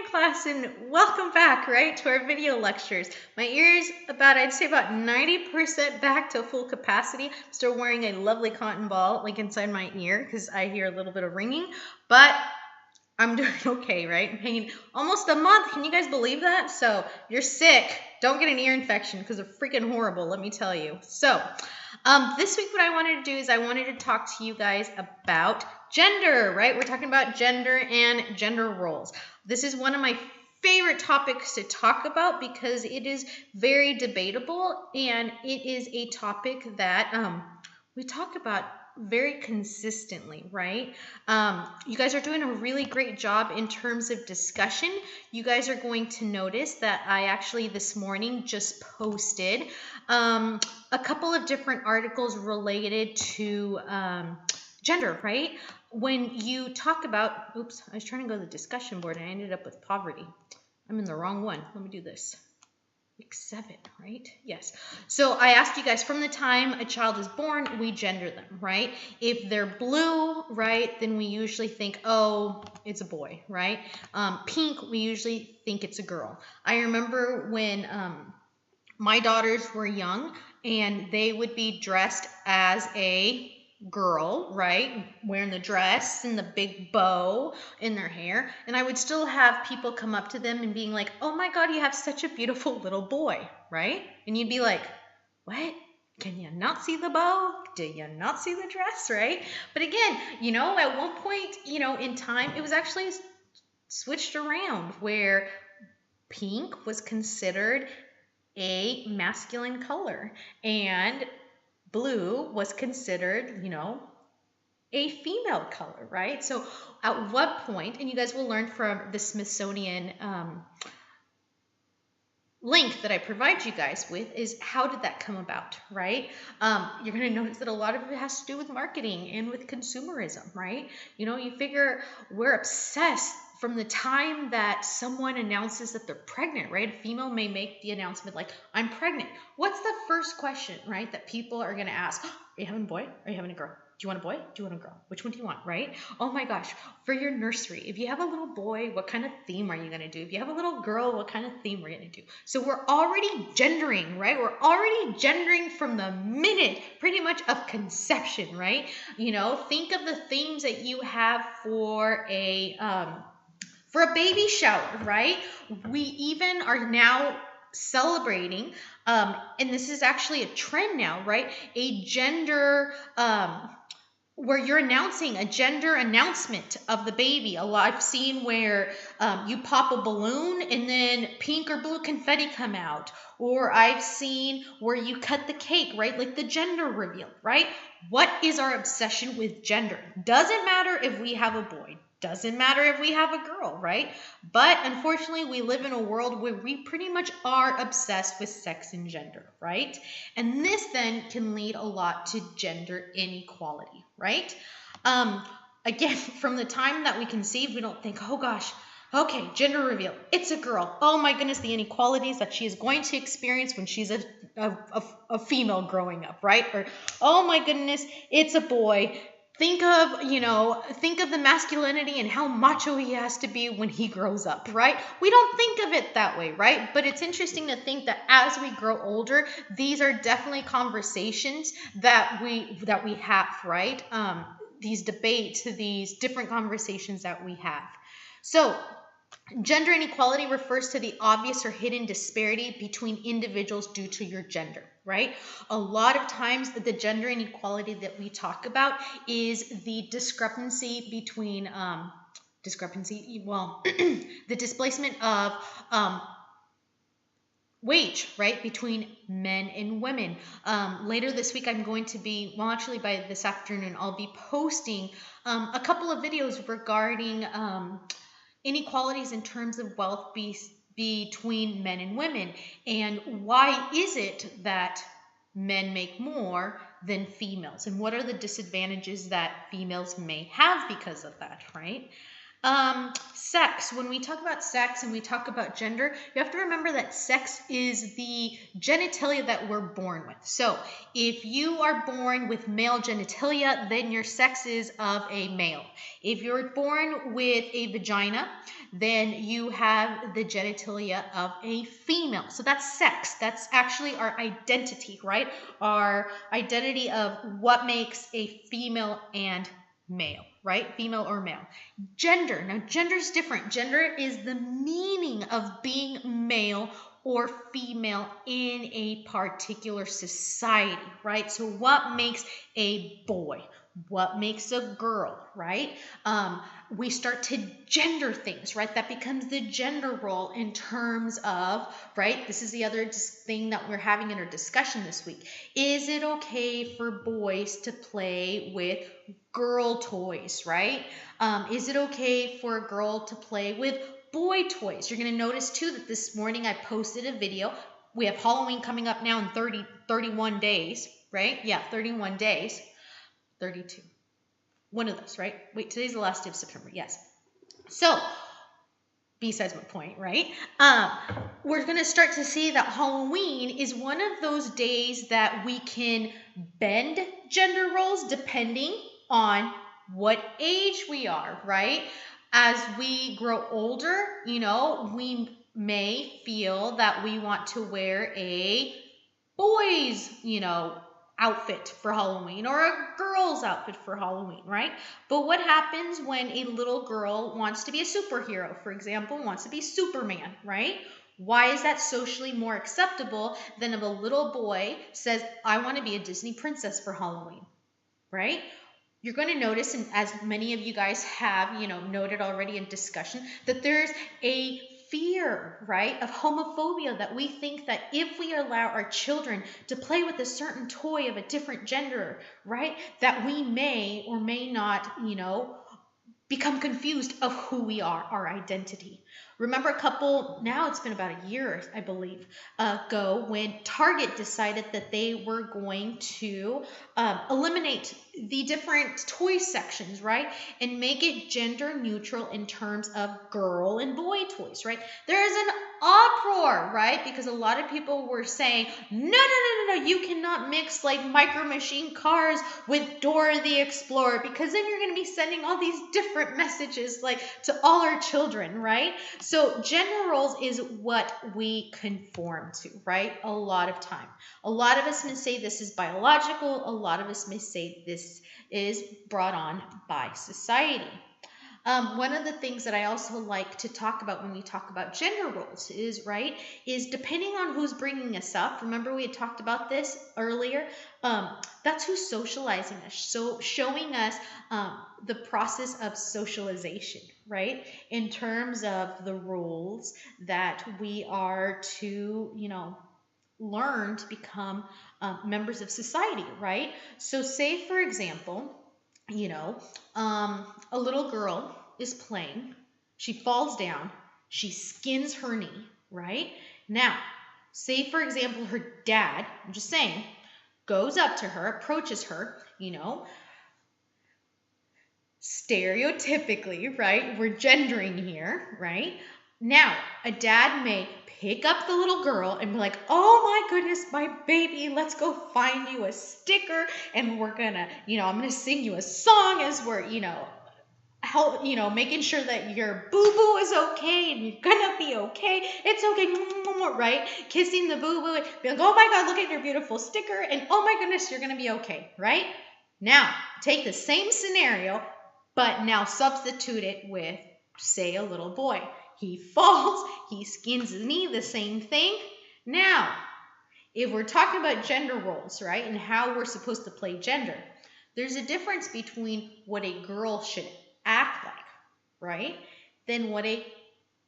morning, class, and welcome back, right, to our video lectures. My ear's I'd say about 90% back to full capacity. I'm still wearing a lovely cotton ball, like, inside my ear, because I hear a little bit of ringing, but I'm doing okay, right? I'm hanging almost a month. Can you guys believe that? So, you're sick. Don't get an ear infection, because they're freaking horrible, let me tell you. So, this week what I wanted to do is I wanted to talk to you guys about gender, right? We're talking about gender and gender roles. This is one of my favorite topics to talk about because it is very debatable, and it is a topic that we talk about very consistently, right? You guys are doing a really great job in terms of discussion. You guys are going to notice that I actually this morning just posted a couple of different articles related to gender, right? When you talk about, oops, I was trying to go to the discussion board and I ended up with poverty. I'm in the wrong one. Let me do this. Week 7, right? Yes. So I asked you guys, from the time a child is born, we gender them, right? If they're blue, right, then we usually think, oh, it's a boy, right? Pink, we usually think it's a girl. I remember when my daughters were young and they would be dressed as a girl, right? Wearing the dress and the big bow in their hair. And I would still have people come up to them and being like, oh my God, you have such a beautiful little boy, right? And you'd be like, what? Can you not see the bow? Do you not see the dress, right? But again, at one point, in time, it was actually switched around where pink was considered a masculine color and blue was considered, a female color, right? So at what point, and you guys will learn from the Smithsonian link that I provide you guys with, is how did that come about, right? You're going to notice that a lot of it has to do with marketing and with consumerism, right? You figure we're obsessed from the time that someone announces that they're pregnant, right? A female may make the announcement like, I'm pregnant. What's the first question, right, that people are going to ask? Are you having a boy? Are you having a girl? Do you want a boy? Do you want a girl? Which one do you want, right? Oh my gosh, for your nursery, if you have a little boy, what kind of theme are you going to do? If you have a little girl, what kind of theme are you going to do? So we're already gendering, right? We're already gendering from the minute pretty much of conception, right? Think of the themes that you have for a baby shower, right? We even are now celebrating, and this is actually a trend now, right? A gender, where you're announcing a gender announcement of the baby. I've seen where you pop a balloon and then pink or blue confetti come out. Or I've seen where you cut the cake, right? Like the gender reveal, right? What is our obsession with gender? Doesn't matter if we have a boy. Doesn't matter if we have a girl, right? But unfortunately, we live in a world where we pretty much are obsessed with sex and gender, right? And this then can lead a lot to gender inequality, right? Again, from the time that we conceive, we don't think, oh gosh, okay, gender reveal, it's a girl. Oh my goodness, the inequalities that she is going to experience when she's a female growing up, right? Or, oh my goodness, it's a boy. Think of the masculinity and how macho he has to be when he grows up, right? We don't think of it that way, right? But it's interesting to think that as we grow older, these are definitely conversations that we have, right? These debates, these different conversations that we have. So gender inequality refers to the obvious or hidden disparity between individuals due to your gender, right? A lot of times the gender inequality that we talk about is the discrepancy between, the displacement of wage, right, between men and women. Later this week, I'm going to be, actually by this afternoon, I'll be posting a couple of videos regarding inequalities in terms of wealth between men and women, and why is it that men make more than females, and what are the disadvantages that females may have because of that, right? Sex. When we talk about sex and we talk about gender, you have to remember that sex is the genitalia that we're born with. So if you are born with male genitalia, then your sex is of a male. If you're born with a vagina, then you have the genitalia of a female. So that's sex. That's actually our identity, right? Our identity of what makes a female and male, right? Female or male. Gender. Now, gender is different. Gender is the meaning of being male or female in a particular society, right? So what makes a boy? What makes a girl, right? We start to gender things, right? That becomes the gender role in terms of, right? This is the other thing that we're having in our discussion this week. Is it okay for boys to play with girl toys, right? Is it okay for a girl to play with boy toys? You're going to notice too that this morning I posted a video. We have Halloween coming up now in 31 days, right? Yeah, 31 days. 32. One of those, right? Wait, today's the last day of September. Yes. So, besides my point, right? We're going to start to see that Halloween is one of those days that we can bend gender roles depending on what age we are, right? As we grow older, we may feel that we want to wear a boy's, outfit for Halloween or a girl's outfit for Halloween, right? But what happens when a little girl wants to be a superhero, for example, wants to be Superman, right? Why is that socially more acceptable than if a little boy says, I want to be a Disney princess for Halloween, right? You're going to notice, and as many of you guys have, noted already in discussion, that there's a fear, right, of homophobia, that we think that if we allow our children to play with a certain toy of a different gender, right, that we may or may not, become confused of who we are, our identity. Remember now it's been about a year, I believe, ago, when Target decided that they were going to eliminate the different toy sections, right? And make it gender neutral in terms of girl and boy toys, right? There is an uproar, right? Because a lot of people were saying, no, you cannot mix like Micro Machine cars with Dora the Explorer, because then you're going to be sending all these different messages like to all our children, right? So gender roles is what we conform to, right? A lot of time. A lot of us may say this is biological. A lot of us may say this is brought on by society. One of the things that I also like to talk about when we talk about gender roles is depending on who's bringing us up. Remember we had talked about this earlier. That's who's socializing us. So showing us the process of socialization, right? In terms of the rules that we are to, learn to become members of society, right? So say, for example, a little girl is playing. She falls down. She skins her knee, right? Now, say, for example, her dad, I'm just saying, goes up to her, approaches her, stereotypically, right? We're gendering here, right? Now, a dad may pick up the little girl and be like, oh my goodness, my baby, let's go find you a sticker and we're gonna, I'm gonna sing you a song as we're, help, making sure that your boo-boo is okay and you're gonna be okay. It's okay, right? Kissing the boo-boo, be like, oh my God, look at your beautiful sticker, and oh my goodness, you're gonna be okay, right? Now, take the same scenario, but now substitute it with, say, a little boy. He falls, he skins his knee, the same thing. Now, if we're talking about gender roles, right, and how we're supposed to play gender, there's a difference between what a girl should act like, right, than what a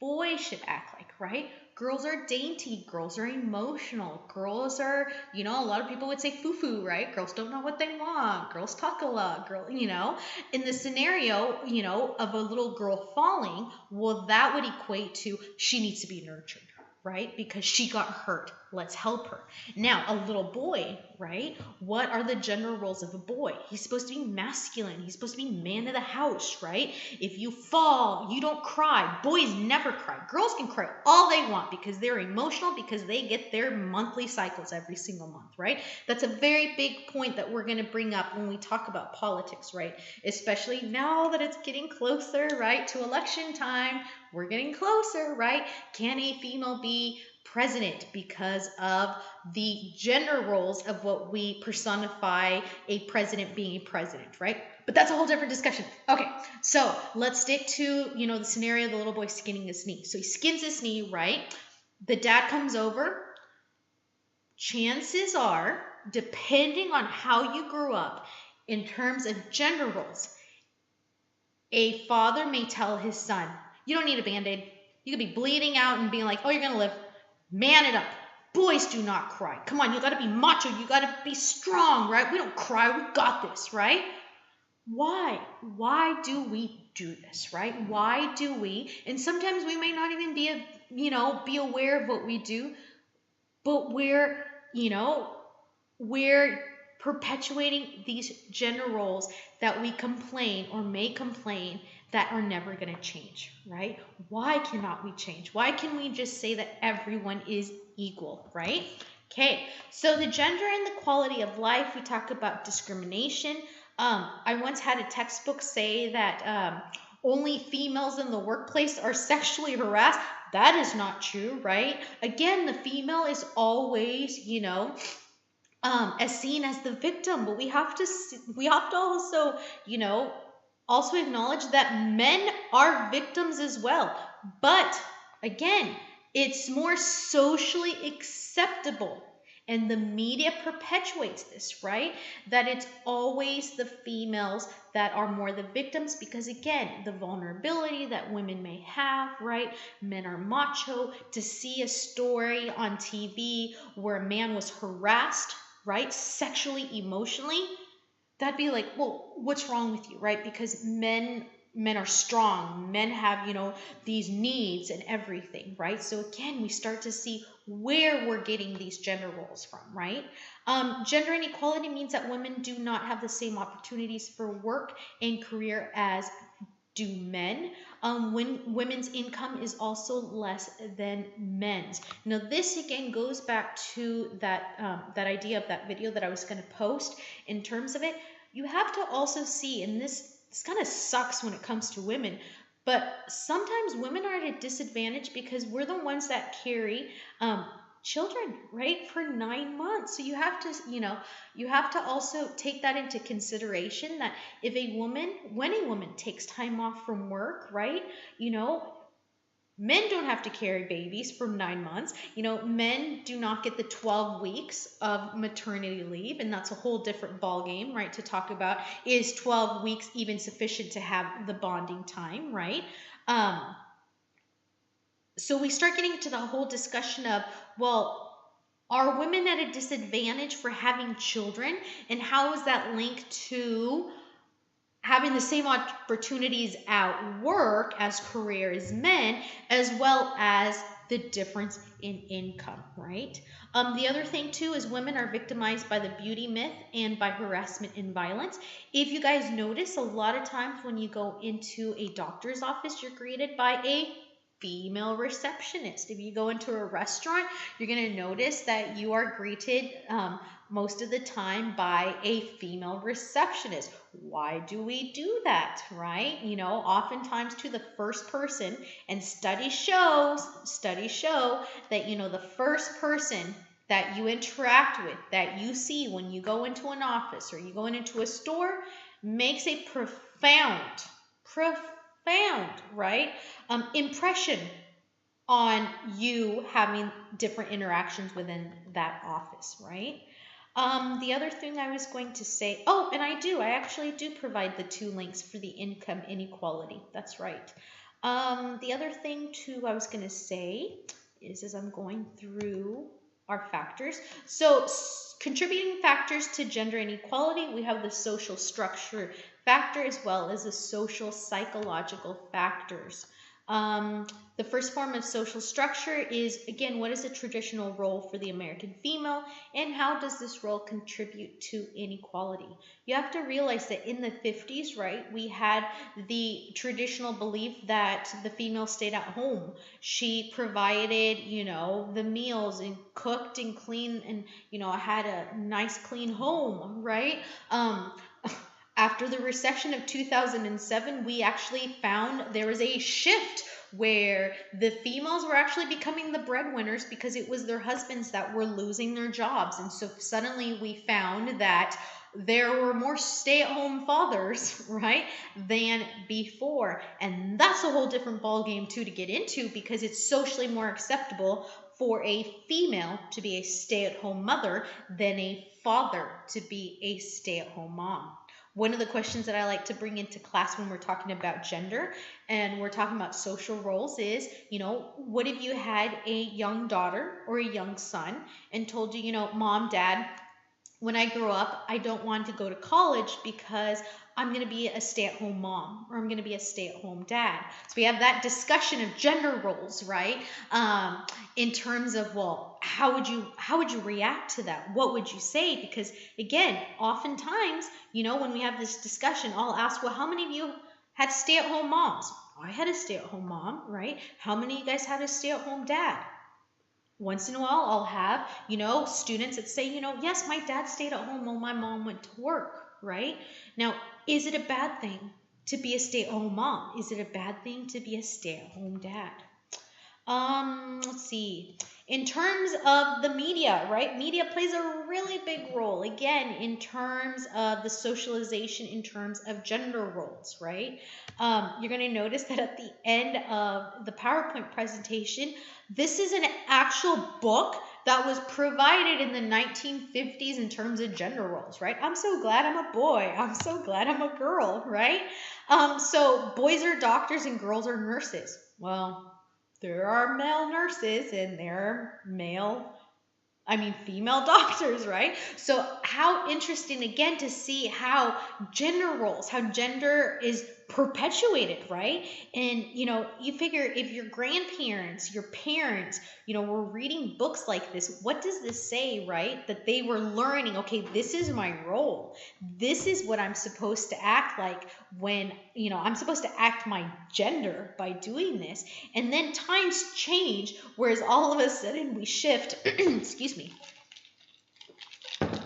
boy should act like, right? Girls are dainty. Girls are emotional. Girls are, a lot of people would say foo-foo, right? Girls don't know what they want. Girls talk a lot. In the scenario, of a little girl falling, well, that would equate to she needs to be nurtured, right? Because she got hurt, Let's help her. Now, a little boy, right? What are the gender roles of a boy? He's supposed to be masculine. He's supposed to be man of the house, right? If you fall, you don't cry. Boys never cry. Girls can cry all they want because they're emotional, because they get their monthly cycles every single month, right? That's a very big point that we're going to bring up when we talk about politics, right? Especially now that it's getting closer, right, to election time. We're getting closer, right? Can a female be president because of the gender roles of what we personify a president being a president, right? But that's a whole different discussion. Okay, so let's stick to, the scenario of the little boy skinning his knee. So he skins his knee, right? The dad comes over. Chances are, depending on how you grew up in terms of gender roles, a father may tell his son, you don't need a Band-Aid. You could be bleeding out and being like, oh, you're going to live. Man it up. Boys do not cry. Come on, you got to be macho. You got to be strong, right? We don't cry. We got this, right? Why? Why do we do this, right? Why do we? And sometimes we may not even be aware of what we do, but we're perpetuating these gender roles that we complain or may complain that are never going to change, right? Why cannot we change? Why can we just say that everyone is equal, right? Okay, so the gender and the quality of life, we talk about discrimination. I once had a textbook say that only females in the workplace are sexually harassed. That is not true, right? Again, the female is always, as seen as the victim, but we have to also, also acknowledge that men are victims as well. But again, it's more socially acceptable, and the media perpetuates this, right? That it's always the females that are more the victims because, again, the vulnerability that women may have, right? Men are macho. To see a story on TV where a man was harassed, right, sexually, emotionally, that'd be like, well, what's wrong with you, right? Because men are strong. Men have, these needs and everything, right? So again, we start to see where we're getting these gender roles from, right? Gender inequality means that women do not have the same opportunities for work and career as do men. When women's income is also less than men's. Now, this again goes back to that idea of that video that I was going to post. In terms of it, you have to also see, and this kind of sucks when it comes to women, but sometimes women are at a disadvantage because we're the ones that carry children, right, for 9 months. So you have to also take that into consideration, that when a woman takes time off from work, right, men don't have to carry babies for 9 months. Men do not get the 12 weeks of maternity leave, and that's a whole different ballgame, right, to talk about. Is 12 weeks even sufficient to have the bonding time, right? So we start getting into the whole discussion of, well, are women at a disadvantage for having children? And how is that linked to having the same opportunities at work as career as men, as well as the difference in income, right? The other thing too is women are victimized by the beauty myth and by harassment and violence. If you guys notice, a lot of times when you go into a doctor's office, you're greeted by a female receptionist. If you go into a restaurant, you're going to notice that you are greeted most of the time by a female receptionist. Why do we do that, right? Oftentimes to the first person, and studies show that, the first person that you interact with, that you see when you go into an office or you go into a store, makes a profound, right, impression on you having different interactions within that office, right? The other thing I was going to say, and I actually do provide the 2 links for the income inequality. That's right. The other thing too I was going to say is, as I'm going through our factors. So contributing factors to gender inequality, we have the social structure factor as well as the social psychological factors. Um, the first form of social structure is, again, what is the traditional role for the American female, and how does this role contribute to inequality? You have to realize that in the 50s, right, we had the traditional belief that the female stayed at home. She provided, the meals and cooked and cleaned and, had a nice, clean home, right? Um, After the recession of 2007, we actually found there was a shift where the females were actually becoming the breadwinners because it was their husbands that were losing their jobs. And so suddenly we found that there were more stay-at-home fathers, right, than before. And that's a whole different ballgame too to get into, because it's socially more acceptable for a female to be a stay-at-home mother than a father to be a stay-at-home mom. One of the questions that I like to bring into class when we're talking about gender and we're talking about social roles is, what if you had a young daughter or a young son and told you, mom, dad, when I grow up, I don't want to go to college because I'm going to be a stay-at-home mom or I'm going to be a stay-at-home dad. So we have that discussion of gender roles, right? In terms of, well, how would you react to that? What would you say? Because again, oftentimes, when we have this discussion, I'll ask, well, how many of you had stay-at-home moms? I had a stay-at-home mom, right? How many of you guys had a stay-at-home dad? Once in a while, I'll have, students that say, yes, my dad stayed at home while my mom went to work, right? Now, is it a bad thing to be a stay-at-home mom? Is it a bad thing to be a stay-at-home dad? Let's see. In terms of the media, right? Media plays a really big role, again, in terms of the socialization, in terms of gender roles, right? You're going to notice that at the end of the PowerPoint presentation, this is an actual book that was provided in the 1950s in terms of gender roles, right? I'm so glad I'm a boy. I'm so glad I'm a girl, right? So boys are doctors and girls are nurses. Well, there are male nurses and there are female doctors, right? So how interesting again to see how gender roles, how gender is perpetuated, right? And you figure if your grandparents, your parents, were reading books like this, what does this say, right? That they were learning, okay, this is my role. This is what I'm supposed to act like when, I'm supposed to act my gender by doing this. And then times change, whereas all of a sudden we shift, excuse me,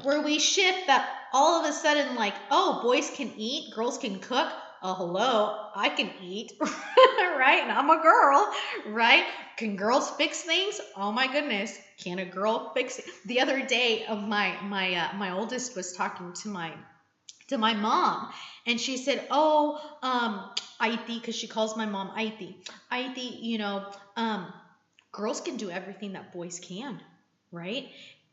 where we shift that all of a sudden, like, oh, boys can eat, girls can cook. Oh, hello, I can eat, right? And I'm a girl, right? Can girls fix things? Oh my goodness, can a girl fix it? The other day, my oldest was talking to my mom, and she said, "Oh, Aiti," because she calls my mom Aiti. Aiti, girls can do everything that boys can, right?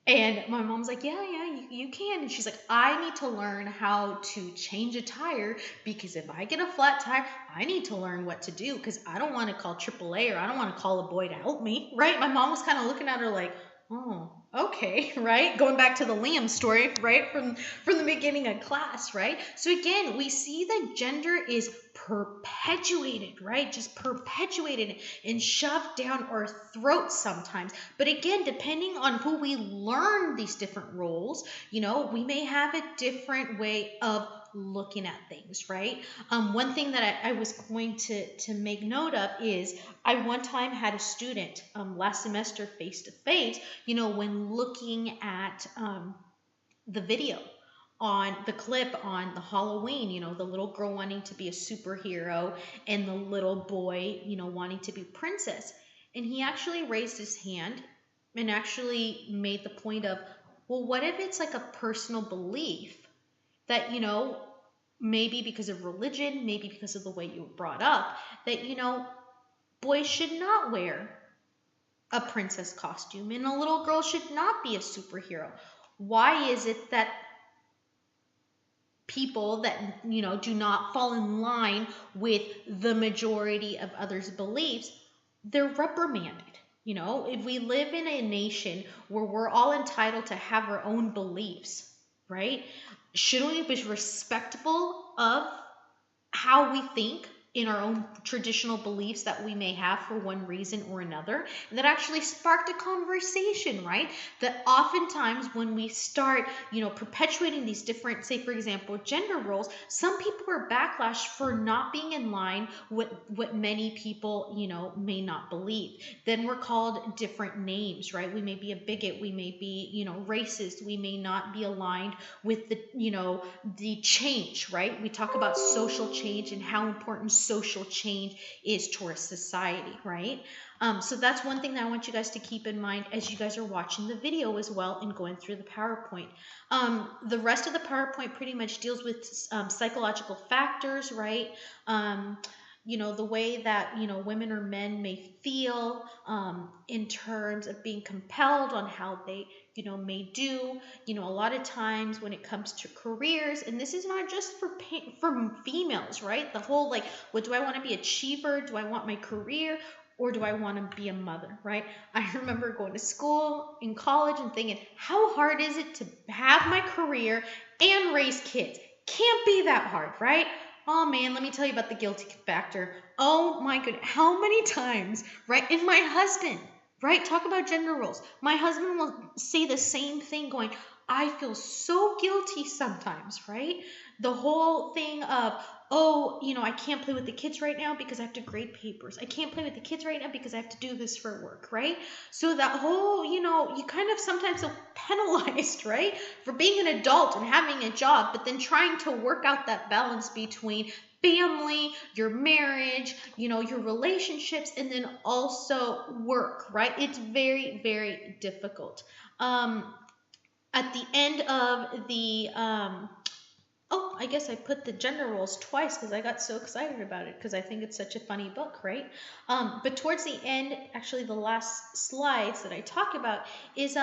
And my mom's like, yeah, you can. And she's like, I need to learn how to change a tire because if I get a flat tire, I need to learn what to do because I don't want to call AAA or I don't want to call a boy to help me, right? My mom was kind of looking at her like, oh, okay, right? Going back to the Liam story, right? From the beginning of class, right? So again, we see that gender is perpetuated, right? Just perpetuated and shoved down our throats sometimes. But again, depending on who we learn these different roles, we may have a different way of looking at things, right? One thing that I was going to make note of is I one time had a student last semester face to face, when looking at the video on the clip on the Halloween, the little girl wanting to be a superhero and the little boy, wanting to be princess. And he actually raised his hand and actually made the point of, well, what if it's like a personal belief that, maybe because of religion, maybe because of the way you were brought up, that, boys should not wear a princess costume and a little girl should not be a superhero. Why is it that people that do not fall in line with the majority of others' beliefs, they're reprimanded? If we live in a nation where we're all entitled to have our own beliefs, right? Shouldn't we be respectful of how we think in our own traditional beliefs that we may have for one reason or another. And that actually sparked a conversation, right? That oftentimes when we start, perpetuating these different, say, for example, gender roles, some people are backlash for not being in line with what many people, may not believe. Then we're called different names, right? We may be a bigot, we may be, racist, we may not be aligned with the change, right? We talk about social change and how important social change is to our society, right? So that's one thing that I want you guys to keep in mind as you guys are watching the video as well and going through the PowerPoint. The rest of the PowerPoint pretty much deals with psychological factors, right? The way that women or men may feel in terms of being compelled on how they may do. A lot of times when it comes to careers, and this is not just for females, right? The whole like, what do I want to be, achiever? Do I want my career? Or do I want to be a mother, right? I remember going to school in college and thinking, how hard is it to have my career and raise kids? Can't be that hard, right? Oh man, let me tell you about the guilty factor. Oh my goodness, how many times, right? And my husband, right? Talk about gender roles. My husband will say the same thing going, I feel so guilty sometimes, right? The whole thing of, oh, I can't play with the kids right now because I have to grade papers. I can't play with the kids right now because I have to do this for work, right? So that whole, you kind of sometimes feel penalized, right? For being an adult and having a job, but then trying to work out that balance between family, your marriage, your relationships, and then also work, right? It's very, very difficult. At the end of the, oh, I guess I put the gender roles twice because I got so excited about it because I think it's such a funny book, right? But towards the end, actually the last slides that I talk about is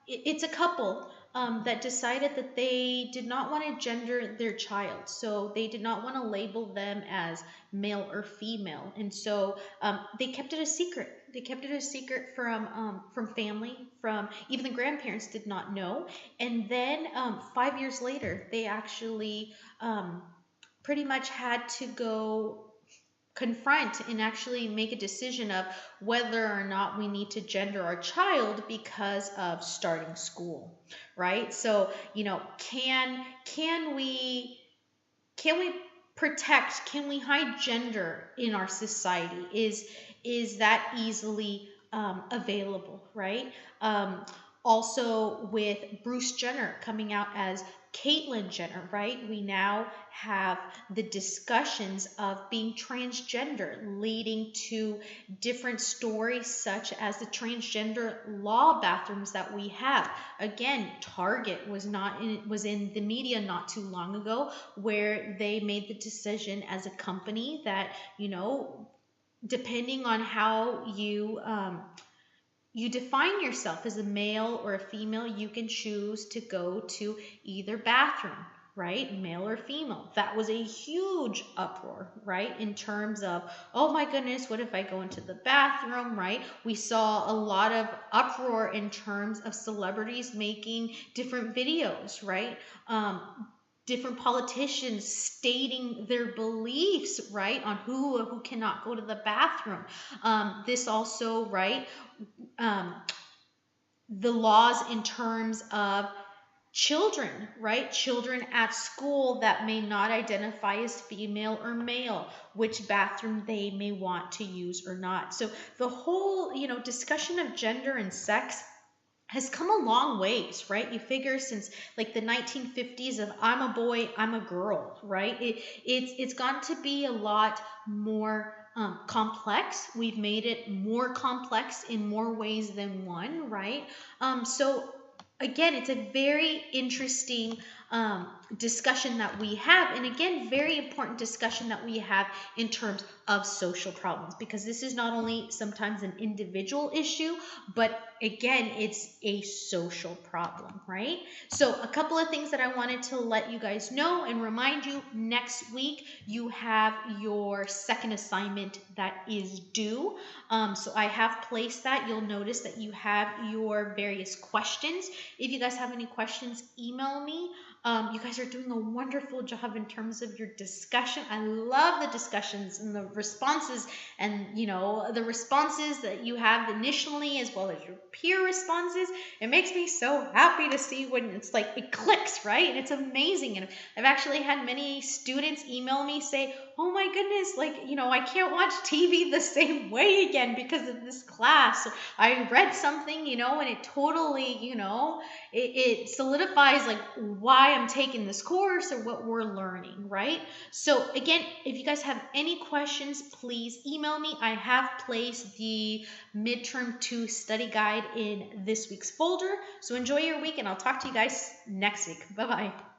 it's a couple that decided that they did not want to gender their child. So they did not want to label them as male or female. And so they kept it a secret. They kept it a secret from family, from even the grandparents did not know. And then 5 years later, they actually pretty much had to go confront and actually make a decision of whether or not we need to gender our child because of starting school, right? So, can we protect, can we hide gender in our society? Is that easily available, right? Also with Bruce Jenner coming out as Caitlyn Jenner, right? We now have the discussions of being transgender leading to different stories such as the transgender law bathrooms that we have. Again, Target was in the media not too long ago where they made the decision as a company that, depending on how you define yourself as a male or a female, you can choose to go to either bathroom, right? Male or female. That was a huge uproar, right? In terms of, oh my goodness, what if I go into the bathroom, right? We saw a lot of uproar in terms of celebrities making different videos, right? Different politicians stating their beliefs, right, on who cannot go to the bathroom. This also, right, the laws in terms of children, right? Children at school that may not identify as female or male, which bathroom they may want to use or not. So the whole, discussion of gender and sex has come a long ways, right? You figure since like the 1950s of I'm a boy, I'm a girl, right? It's gone to be a lot more complex. We've made it more complex in more ways than one, right? So again, it's a very interesting discussion that we have. And again, very important discussion that we have in terms of social problems, because this is not only sometimes an individual issue, but again, it's a social problem, right? So a couple of things that I wanted to let you guys know and remind you, next week you have your second assignment that is due. So I have placed that. You'll notice that you have your various questions. If you guys have any questions, email me. You guys are doing a wonderful job in terms of your discussion. I love the discussions and the responses, and the responses that you have initially as well as your peer responses. It makes me so happy to see when it's like it clicks, right? And it's amazing. And I've actually had many students email me say, oh my goodness, like, I can't watch TV the same way again because of this class. I read something, and it totally, it solidifies like why I'm taking this course or what we're learning, right? So again, if you guys have any questions, please email me. I have placed the midterm 2 study guide in this week's folder. So enjoy your week, and I'll talk to you guys next week. Bye bye.